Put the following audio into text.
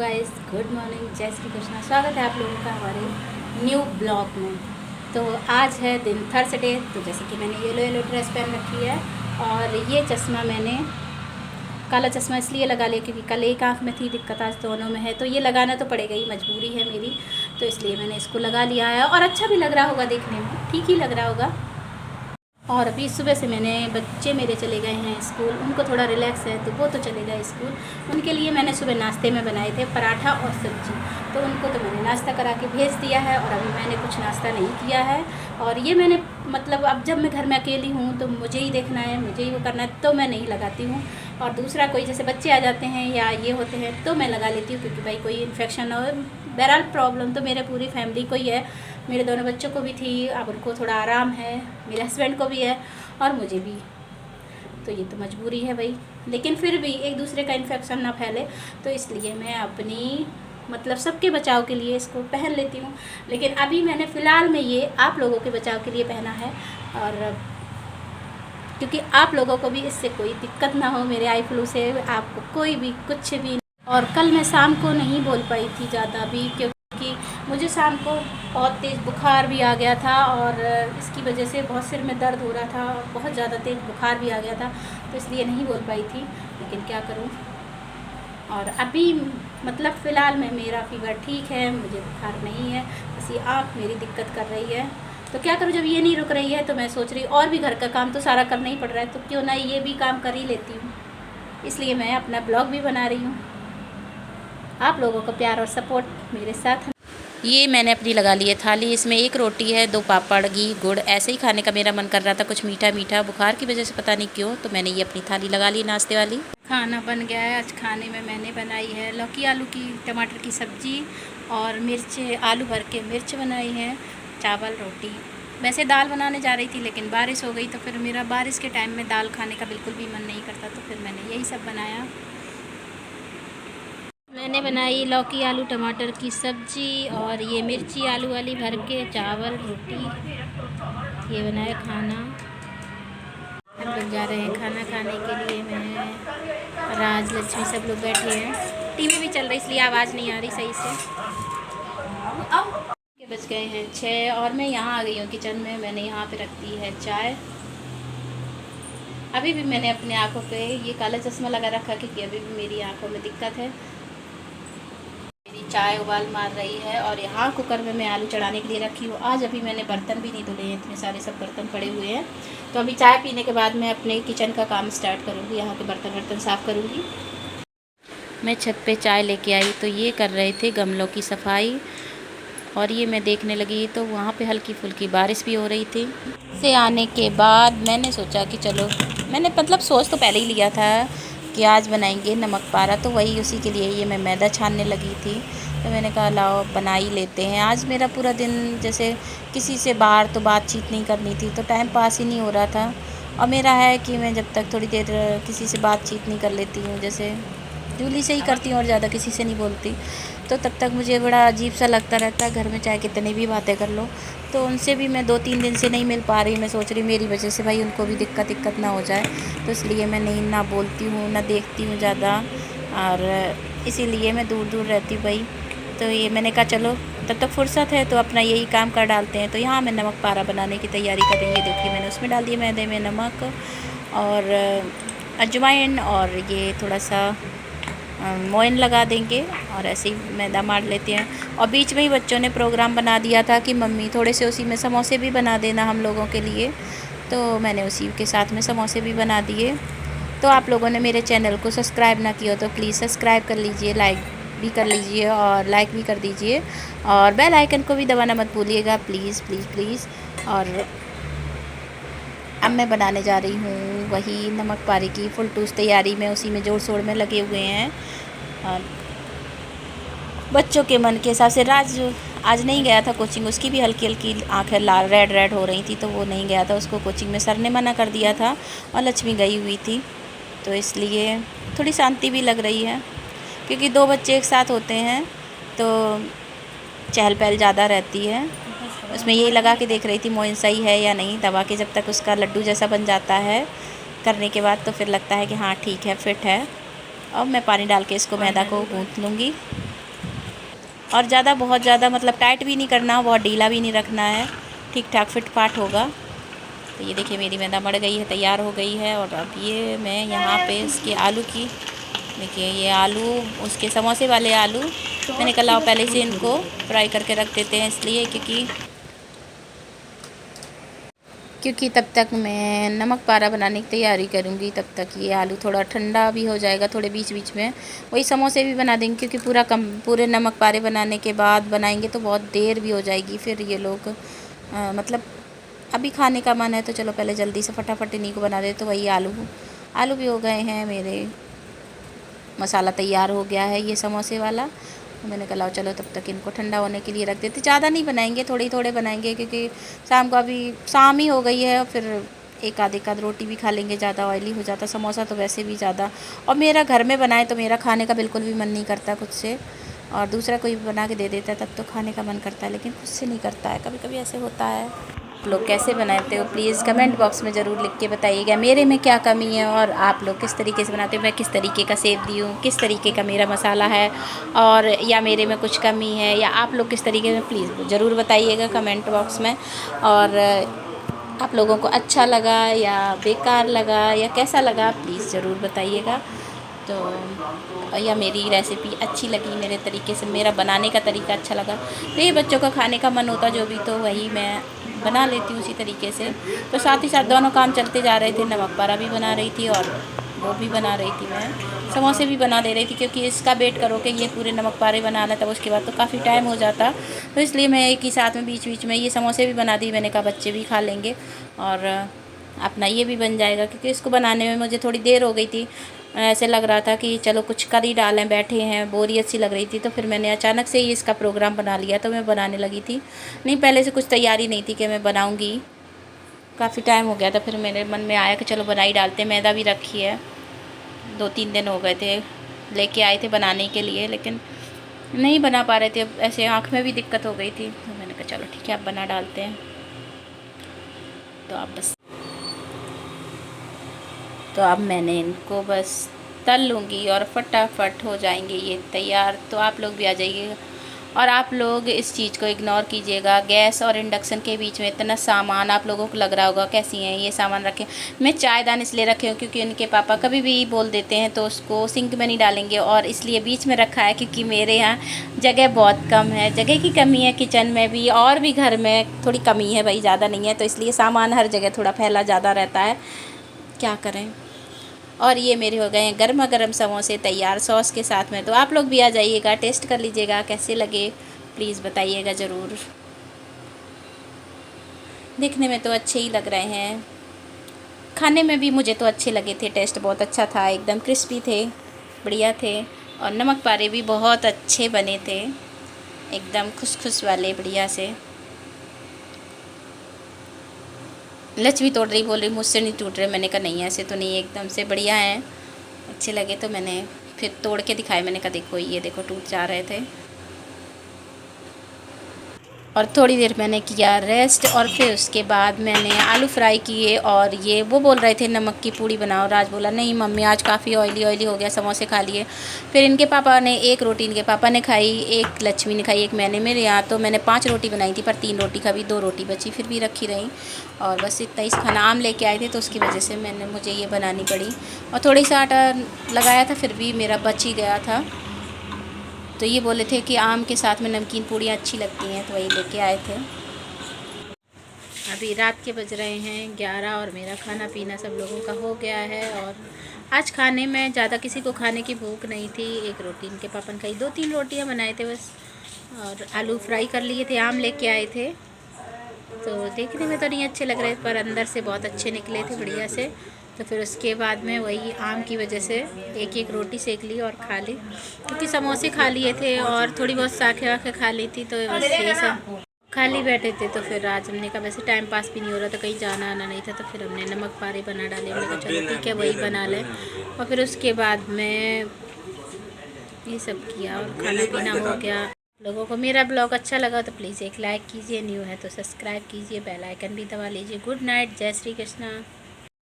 Guys, good morning, जय श्री कृष्णा। स्वागत है आप लोगों का हमारे न्यू ब्लॉग में। तो आज है दिन थर्सडे। तो जैसे कि मैंने येलो येलो ड्रेस पहन रखी है और ये चश्मा मैंने काला चश्मा इसलिए लगा लिया क्योंकि कल एक आँख में थी दिक्कत, आज दोनों में है। तो ये लगाना तो पड़ेगा ही, मजबूरी है मेरी, तो इसलिए मैंने इसको लगा लिया है। और अच्छा भी लग रहा होगा, देखने में ठीक ही लग रहा होगा। और अभी सुबह से बच्चे मेरे चले गए हैं स्कूल, उनको थोड़ा रिलैक्स है तो वो तो चले गए स्कूल। उनके लिए मैंने सुबह नाश्ते में बनाए थे पराठा और सब्जी, तो उनको तो मैंने नाश्ता करा के भेज दिया है और अभी मैंने कुछ नाश्ता नहीं किया है। और ये मैंने मतलब अब जब मैं घर में अकेली हूँ तो मुझे ही देखना है, मुझे ही वो करना है, तो मैं नहीं लगाती हूँ। और दूसरा कोई जैसे बच्चे आ जाते हैं या ये होते हैं तो मैं लगा लेती हूँ, क्योंकि भाई कोई इन्फेक्शन ना हो। बहरहाल प्रॉब्लम तो मेरे पूरी फैमिली को ही है, मेरे दोनों बच्चों को भी थी, अब उनको थोड़ा आराम है, मेरे हस्बैंड को भी है और मुझे भी। तो ये तो मजबूरी है भाई, लेकिन फिर भी एक दूसरे का इन्फेक्शन ना फैले, तो इसलिए मैं अपनी मतलब सबके बचाव के लिए इसको पहन लेती हूँ। लेकिन अभी मैंने फ़िलहाल में ये आप लोगों के बचाव के लिए पहना है, और क्योंकि आप लोगों को भी इससे कोई दिक्कत ना हो, मेरे आई फ्लू से आपको कोई भी कुछ भी। और कल मैं शाम को नहीं बोल पाई थी ज़्यादा भी, क्योंकि मुझे शाम को बहुत तेज़ बुखार भी आ गया था और इसकी वजह से बहुत सिर में दर्द हो रहा था, बहुत ज़्यादा तेज़ बुखार भी आ गया था, तो इसलिए नहीं बोल पाई थी। लेकिन क्या करूं, और अभी मतलब फ़िलहाल में मेरा फीवर ठीक है, मुझे बुखार नहीं है, बस ये आँख मेरी दिक्कत कर रही है। तो क्या करूं, जब ये नहीं रुक रही है तो मैं सोच रही और भी घर का काम तो सारा करना ही पड़ रहा है, तो क्यों ना ये भी काम कर ही लेती हूँ। इसलिए मैं अपना ब्लॉग भी बना रही हूँ। आप लोगों का प्यार और सपोर्ट मेरे साथ है। ये मैंने अपनी लगा ली है थाली, इसमें एक रोटी है, 2 पापड़, घी, गुड़, ऐसे ही खाने का मेरा मन कर रहा था, कुछ मीठा मीठा, बुखार की वजह से पता नहीं क्यों, तो मैंने ये अपनी थाली लगा ली नाश्ते वाली। खाना बन गया है। आज खाने में मैंने बनाई है लौकी आलू की टमाटर की सब्ज़ी और मिर्च आलू भर के मिर्च बनाई है, चावल रोटी। वैसे दाल बनाने जा रही थी लेकिन बारिश हो गई, तो फिर मेरा बारिश के टाइम में दाल खाने का बिल्कुल भी मन नहीं करता, तो फिर मैंने यही सब बनाया। मैंने बनाई लौकी आलू टमाटर की सब्ज़ी और ये मिर्ची आलू वाली भर के चावल रोटी, ये बनाया खाना। हम लोग जा रहे हैं खाना खाने के लिए। मैं राज लक्ष्मी सब लोग बैठे हैं, टीवी भी चल रही इसलिए आवाज़ नहीं आ रही सही से। के बज गए हैं 6 और मैं यहाँ आ गई हूँ किचन में। मैंने यहाँ पे रख दी है चाय। अभी भी मैंने अपनी आँखों पे ये काला चश्मा लगा रखा क्योंकि अभी भी मेरी आँखों में दिक्कत है। मेरी चाय उबाल मार रही है और यहाँ कुकर में मैं आलू चढ़ाने के लिए रखी हूँ। आज अभी मैंने बर्तन भी नहीं धुले हैं, इतने सारे सब बर्तन पड़े हुए हैं। तो अभी चाय पीने के बाद मैं अपने किचन का काम स्टार्ट करूँगी, यहाँ के बर्तन साफ़ करूँगी। मैं छत पे चाय लेके आई तो ये कर रहे थे गमलों की सफाई, और ये मैं देखने लगी तो वहाँ पे हल्की फुल्की बारिश भी हो रही थी। से आने के बाद मैंने सोचा कि चलो, मैंने मतलब सोच तो पहले ही लिया था कि आज बनाएंगे नमक पारा, तो वही उसी के लिए ये मैं मैदा छानने लगी थी। तो मैंने कहा लाओ बना ही लेते हैं। आज मेरा पूरा दिन जैसे किसी से बाहर तो बातचीत नहीं करनी थी, तो टाइम पास ही नहीं हो रहा था। और मेरा है कि मैं जब तक थोड़ी देर किसी से बातचीत नहीं कर लेती हूँ, जैसे जूली से ही करती हूँ और ज़्यादा किसी से नहीं बोलती, तो तब तक मुझे बड़ा अजीब सा लगता रहता है। घर में चाहे कितनी भी बातें कर लो, तो उनसे भी मैं 2-3 दिन से नहीं मिल पा रही। मैं सोच रही मेरी वजह से भाई उनको भी दिक्कत ना हो जाए, तो इसलिए मैं नहीं ना बोलती हूँ ना देखती हूँ ज़्यादा, और इसीलिए मैं दूर दूर रहती हूँ भाई। तो ये मैंने कहा चलो तब तक फुर्सत है तो अपना यही काम कर डालते हैं। तो यहाँ मैं नमक पारा बनाने की तैयारी कर रही हूँ। ये देखिए मैंने उसमें डाल दिया मैदे में नमक और अजवाइन, और ये थोड़ा सा मोइन लगा देंगे और ऐसे ही मैदा मार लेते हैं। और बीच में ही बच्चों ने प्रोग्राम बना दिया था कि मम्मी थोड़े से उसी में समोसे भी बना देना हम लोगों के लिए, तो मैंने उसी के साथ में समोसे भी बना दिए। तो आप लोगों ने मेरे चैनल को सब्सक्राइब ना किया तो प्लीज़ सब्सक्राइब कर लीजिए, लाइक भी कर लीजिए और लाइक भी कर दीजिए, और बेल आइकन को भी दबाना मत भूलिएगा, प्लीज़ प्लीज़ प्लीज़। और अब मैं बनाने जा रही हूँ वही नमक पारे की फुल टूस तैयारी में, उसी में जोड़ शोड़ में लगे हुए हैं। और बच्चों के मन के हिसाब से राज आज नहीं गया था कोचिंग, उसकी भी हल्की हल्की आँखें लाल रेड हो रही थी, तो वो नहीं गया था, उसको कोचिंग में सर ने मना कर दिया था। और लक्ष्मी गई हुई थी, तो इसलिए थोड़ी शांति भी लग रही है, क्योंकि 2 बच्चे एक साथ होते हैं तो चहल पहल ज़्यादा रहती है। उसमें यही लगा के देख रही थी मोइन सही है या नहीं, दबा के जब तक उसका लड्डू जैसा बन जाता है करने के बाद, तो फिर लगता है कि हाँ ठीक है, फिट है। अब मैं पानी डाल के इसको मैदा को गूँथ लूँगी। और ज़्यादा बहुत ज़्यादा मतलब टाइट भी नहीं करना, बहुत ढीला भी नहीं रखना है, ठीक ठाक फिट फाट होगा। तो ये देखिए मेरी मैदा मड़ गई है, तैयार हो गई है। और अब ये मैं यहाँ पे इसके आलू की, देखिए ये आलू उसके समोसे वाले आलू मैंने कल पहले से इनको फ्राई करके रख देते हैं, इसलिए क्योंकि तब तक मैं नमक पारा बनाने की तैयारी करूँगी। तब तक ये आलू थोड़ा ठंडा भी हो जाएगा, थोड़े बीच बीच में वही समोसे भी बना देंगे, क्योंकि पूरे नमक पारे बनाने के बाद बनाएंगे तो बहुत देर भी हो जाएगी। फिर ये लोग मतलब अभी खाने का मन है तो चलो पहले जल्दी से फटाफट इन्हीं को बना दे। तो वही आलू भी हो गए हैं मेरे, मसाला तैयार हो गया है ये समोसे वाला। मैंने कहा चलो तब तक इनको ठंडा होने के लिए रख देते। ज़्यादा नहीं बनाएंगे, थोड़े बनाएंगे, क्योंकि शाम को अभी शाम ही हो गई है। फिर एक आध रोटी भी खा लेंगे, ज़्यादा ऑयली हो जाता समोसा तो वैसे भी ज़्यादा। और मेरा घर में बनाए तो मेरा खाने का बिल्कुल भी मन नहीं करता खुद से, और दूसरा कोई बना के दे देता है तब तो खाने का मन करता है, लेकिन खुद से नहीं करता है, कभी कभी ऐसे होता है। आप लोग कैसे बनाते हो प्लीज़ कमेंट बॉक्स में ज़रूर लिख के बताइएगा, मेरे में क्या कमी है और आप लोग किस तरीके से बनाते हो, मैं किस तरीके का सेव दी हूँ, किस तरीके का मेरा मसाला है, और या मेरे में कुछ कमी है, या आप लोग किस तरीके से, प्लीज़ ज़रूर बताइएगा कमेंट बॉक्स में। और आप लोगों को अच्छा लगा या बेकार लगा या कैसा लगा प्लीज़ ज़रूर बताइएगा। तो या मेरी रेसिपी अच्छी लगी, मेरे तरीके से मेरा बनाने का तरीका अच्छा लगा, तो ये बच्चों का खाने का मन होता जो भी, तो वही मैं बना लेती हूँ उसी तरीके से। तो साथ ही साथ दोनों काम चलते जा रहे थे, नमक पारा भी बना रही थी और वो भी बना रही थी, मैं समोसे भी बना दे रही थी, क्योंकि इसका वेट करो कि ये पूरे नमक पारे बना लें तब उसके बाद तो काफ़ी टाइम हो जाता। तो इसलिए मैं एक ही साथ में बीच बीच में ये समोसे भी बना दी। मैंने कहा बच्चे भी खा लेंगे और अपना ये भी बन जाएगा, क्योंकि इसको बनाने में मुझे थोड़ी देर हो गई थी। ऐसे लग रहा था कि चलो कुछ कर ही डालें, बैठे हैं, बोरियत सी लग रही थी, तो फिर मैंने अचानक से ही इसका प्रोग्राम बना लिया, तो मैं बनाने लगी थी। नहीं, पहले से कुछ तैयारी नहीं थी कि मैं बनाऊंगी, काफ़ी टाइम हो गया था, फिर मेरे मन में आया कि चलो बना ही डालते। मैदा भी रखी है, 2-3 दिन हो गए थे लेके आए थे बनाने के लिए, लेकिन नहीं बना पा रहे थे, ऐसे आँख में भी दिक्कत हो गई थी, तो मैंने कहा चलो ठीक है अब बना डालते हैं। तो अब मैंने इनको बस तल लूँगी और फटाफट हो जाएंगे ये तैयार। तो आप लोग भी आ जाइएगा, और आप लोग इस चीज़ को इग्नोर कीजिएगा। गैस और इंडक्शन के बीच में इतना सामान आप लोगों को लग रहा होगा कैसी हैं ये सामान रखे। मैं चायदान इसलिए रखे हूँ क्योंकि उनके पापा कभी भी बोल देते हैं तो उसको सिंक में नहीं डालेंगे, और इसलिए बीच में रखा है क्योंकि मेरे यहाँ जगह बहुत कम है, जगह की कमी है किचन में भी, और भी घर में थोड़ी कमी है भाई, ज़्यादा नहीं है, तो इसलिए सामान हर जगह थोड़ा फैला ज़्यादा रहता है, क्या करें। और ये मेरे हो गए हैं गर्मा गर्म समोसे तैयार सॉस के साथ में। तो आप लोग भी आ जाइएगा, टेस्ट कर लीजिएगा, कैसे लगे प्लीज़ बताइएगा ज़रूर। देखने में तो अच्छे ही लग रहे हैं, खाने में भी मुझे तो अच्छे लगे थे, टेस्ट बहुत अच्छा था, एकदम क्रिस्पी थे, बढ़िया थे, और नमक पारे भी बहुत अच्छे बने थे, एकदम खुशखुश वाले बढ़िया से। लक्ष्मी तोड़ रही, बोल रही मुझसे नहीं टूट रहे, मैंने कहा नहीं ऐसे तो नहीं, एकदम से बढ़िया हैं, अच्छे लगे तो मैंने फिर तोड़ के दिखाए। मैंने कहा देखो ये देखो टूट जा रहे थे। और थोड़ी देर मैंने किया रेस्ट, और फिर उसके बाद मैंने आलू फ्राई किए। और ये वो बोल रहे थे नमक की पूड़ी बनाओ, राज बोला नहीं मम्मी आज काफ़ी ऑयली हो गया, समोसे खा लिए। फिर इनके पापा ने एक रोटी इनके पापा ने खाई, एक लक्ष्मी ने खाई, एक मैंने। मेरे यहाँ तो मैंने 5 रोटी बनाई थी, पर 3 रोटी खाई, 2 रोटी बची फिर भी रखी रही, और बस इतना ही खाना। आम लेके आए थे तो उसकी वजह से मुझे ये बनानी पड़ी, और थोड़ी सा आटा लगाया था फिर भी मेरा बच ही गया था। तो ये बोले थे कि आम के साथ में नमकीन पूड़ियाँ अच्छी लगती हैं, तो वही लेके आए थे। अभी रात के बज रहे हैं 11, और मेरा खाना पीना सब लोगों का हो गया है। और आज खाने में ज़्यादा किसी को खाने की भूख नहीं थी, एक रोटी इनके पापा ने खाई, 2-3 रोटियाँ बनाए थे बस, और आलू फ्राई कर लिए थे, आम लेके आए थे। तो देखने में तो नहीं अच्छे लग रहे, पर अंदर से बहुत अच्छे निकले थे बढ़िया से। तो फिर उसके बाद में वही आम की वजह से एक रोटी सेक ली और खा ली, क्योंकि समोसे खा लिए थे और थोड़ी बहुत साखे वाखे खा ली थी, तो बस यही सब खाली बैठे थे। तो फिर आज हमने कहा वैसे टाइम पास भी नहीं हो रहा था, कहीं जाना आना नहीं था, तो फिर हमने नमक पारे बना डाले। हमने कहा चलो ठीक है वही बना लें, और फिर उसके बाद में ये सब किया और खाना पीना हो गया। लोगों को मेरा ब्लॉग अच्छा लगा तो प्लीज़ एक लाइक कीजिए, न्यू है तो सब्सक्राइब कीजिए, बेल आइकन भी दबा लीजिए। गुड नाइट, जय श्री कृष्णा।